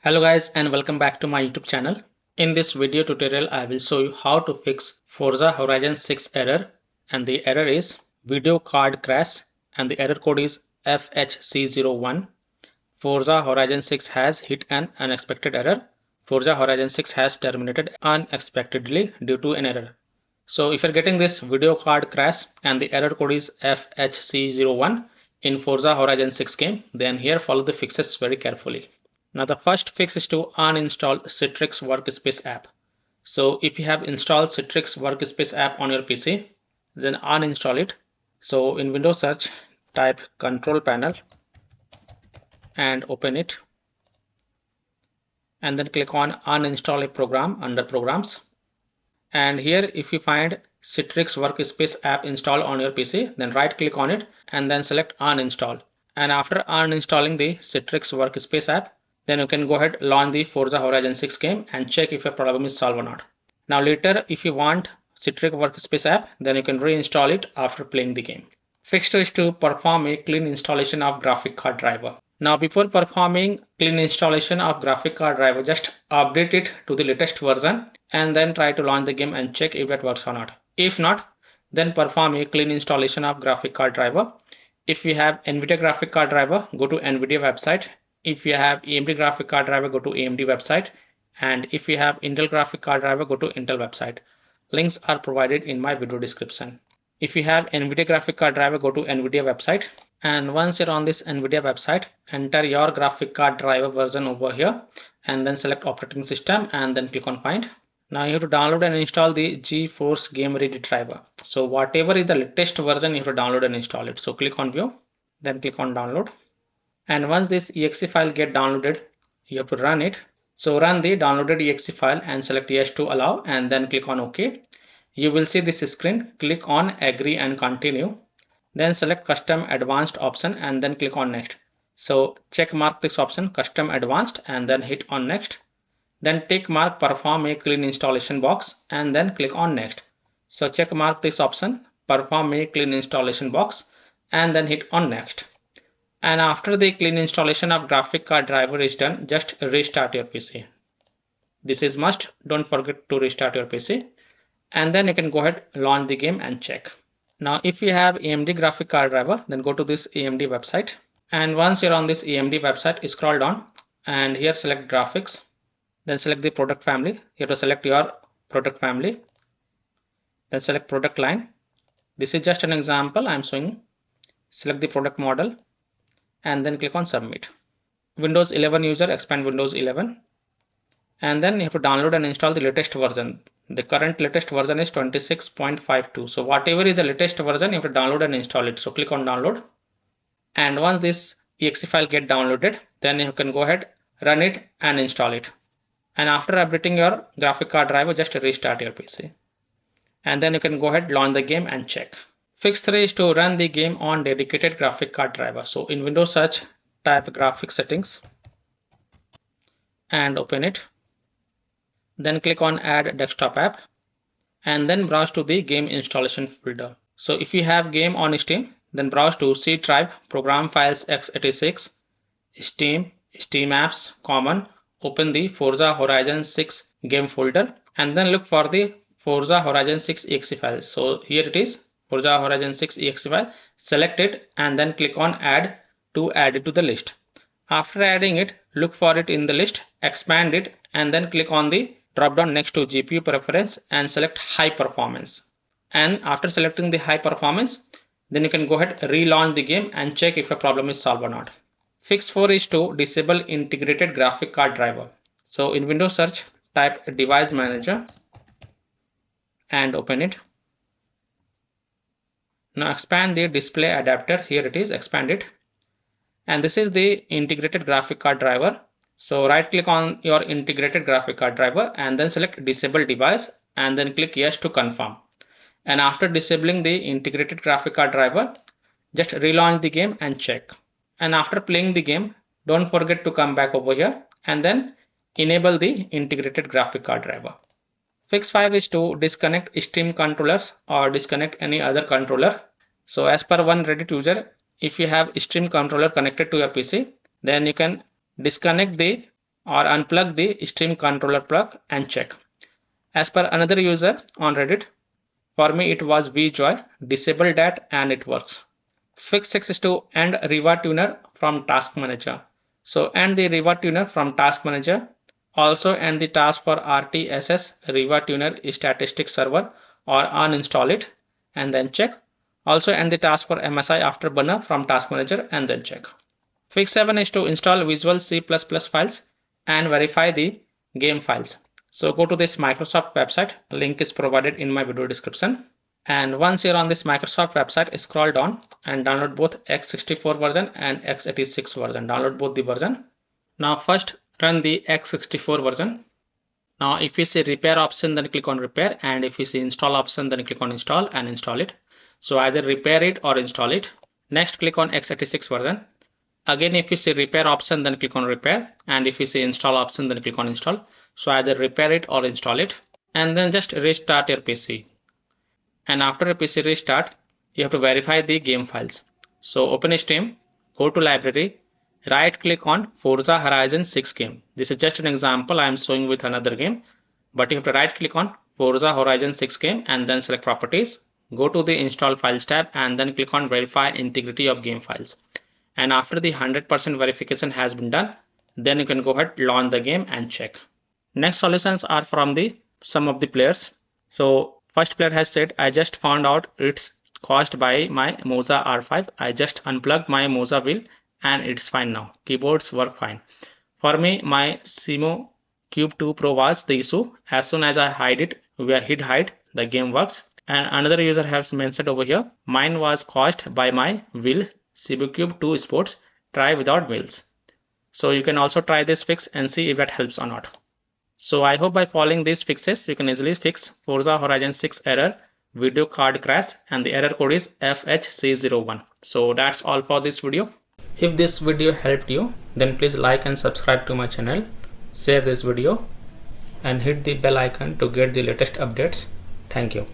Hello guys and welcome back to my YouTube channel. In this video tutorial I will show you how to fix Forza Horizon 6 error, and the error is video card crash and the error code is FHC01. Forza Horizon 6 has hit an unexpected error. Forza Horizon 6 has terminated unexpectedly due to an error. So if you're getting this video card crash and the error code is FHC01 in Forza Horizon 6 game, then here follow the fixes very carefully. Now the first fix is to uninstall Citrix Workspace App. So if you have installed Citrix Workspace App on your PC, then uninstall it. So in Windows search, type Control Panel and open it. And then click on Uninstall a program under Programs. And here if you find Citrix Workspace App installed on your PC, then right click on it and then select Uninstall. And after uninstalling the Citrix Workspace App, then you can go ahead, launch the Forza Horizon 6 game and check if your problem is solved or not. Now later, if you want Citrix Workspace app, then you can reinstall it after playing the game. Fix 2 is to perform a clean installation of graphic card driver. Now before performing clean installation of graphic card driver, just update it to the latest version and then try to launch the game and check if that works or not. If not, then perform a clean installation of graphic card driver. If you have NVIDIA graphic card driver, go to NVIDIA website. If you have AMD graphic card driver, go to AMD website, and if you have Intel graphic card driver, go to Intel website. Links are provided in my video description. If you have NVIDIA graphic card driver, go to NVIDIA website, and once you're on this NVIDIA website, enter your graphic card driver version over here and then select operating system and then click on find. Now you have to download and install the GeForce Game Ready driver. So whatever is the latest version, you have to download and install it. So click on view, then click on download. And once this exe file get downloaded, you have to run it. So run the downloaded exe file and select yes to allow and then click on OK. You will see this screen. Click on agree and continue. Then select custom advanced option and then click on next. So check mark this option custom advanced and then hit on next. Then tick mark perform a clean installation box and then click on next. So check mark this option perform a clean installation box and then hit on next. And after the clean installation of graphic card driver is done, just restart your PC. This is must. Don't forget to restart your PC. And then you can go ahead, launch the game and check. Now if you have AMD graphic card driver, then go to this AMD website. And once you're on this AMD website, scroll down and here select graphics. Then select the product family. You have to select your product family. Then select product line. This is just an example I'm showing. Select the product model and then click on submit. Windows 11 user, expand Windows 11, and then you have to download and install the latest version. The current latest version is 26.52. so whatever is the latest version, you have to download and install it. So click on download, and once this exe file get downloaded, then you can go ahead, run it and install it. And after updating your graphic card driver, just restart your PC and then you can go ahead, launch the game and check. Fix 3 is to run the game on dedicated graphic card driver. So in Windows search, type graphic settings and open it. Then click on add desktop app and then browse to the game installation folder. So if you have game on Steam, then browse to C drive, program files x86, Steam, steamapps, common, open the Forza Horizon 6 game folder and then look for the Forza Horizon 6 exe file. So here it is, Forza Horizon 6 exe file. Select it and then click on add to add it to the list. After adding it, look for it in the list, expand it and then click on the drop down next to GPU preference and select high performance. And after selecting the high performance, then you can go ahead, relaunch the game and check if a problem is solved or not. Fix 4 is to disable integrated graphic card driver. So in Windows search, type device manager and open it. Now expand the display adapter. Here it is, expand it. And this is the integrated graphic card driver. So right click on your integrated graphic card driver and then select disable device and then click yes to confirm. And after disabling the integrated graphic card driver, just relaunch the game and check. And after playing the game, don't forget to come back over here and then enable the integrated graphic card driver. Fix 5 is to disconnect Steam controllers or disconnect any other controller. So as per one Reddit user, if you have Steam controller connected to your PC, then you can disconnect the or unplug the stream controller plug and check. As per another user on Reddit, for me it was vjoy, disable that and it works. Fix 6 is to end Riva tuner from task manager. So end the Riva tuner from task manager. Also end the task for RTSS Riva tuner statistic server or uninstall it and then check. Also end the task for MSI after burner from task manager and then check. Fix 7 is to install Visual C++ files and verify the game files. So go to this Microsoft website, link is provided in my video description. And once you're on this Microsoft website, scroll down and download both x64 version and x86 version. Download both the version. Now first run the x64 version. Now if you see repair option, then click on repair, and if you see install option, then click on install and install it. So either repair it or install it. Next click on x86 version. Again, if you see repair option, then click on repair, and if you see install option, then click on install. So either repair it or install it, and then just restart your PC. And after a PC restart, you have to verify the game files. So open Steam, go to library, right click on Forza Horizon 6 game. This is just an example I am showing with another game, but you have to right click on Forza Horizon 6 game and then select properties. Go to the install files tab and then click on verify integrity of game files. And after the 100% verification has been done, then you can go ahead, launch the game and check. Next solutions are from some of the players. So first player has said, I just found out it's caused by my Moza R5. I just unplugged my Moza wheel and it's fine now. Keyboards work fine. For me, my Simo Cube 2 Pro was the issue. As soon as I hide it, hit hide, the game works. And another user has mentioned over here, mine was caused by my wheel Cube 2 Sports, try without wheels. So you can also try this fix and see if that helps or not. So I hope by following these fixes, you can easily fix Forza Horizon 6 error, video card crash, and the error code is FHC01. So that's all for this video. If this video helped you, then please like and subscribe to my channel, share this video, and hit the bell icon to get the latest updates. Thank you.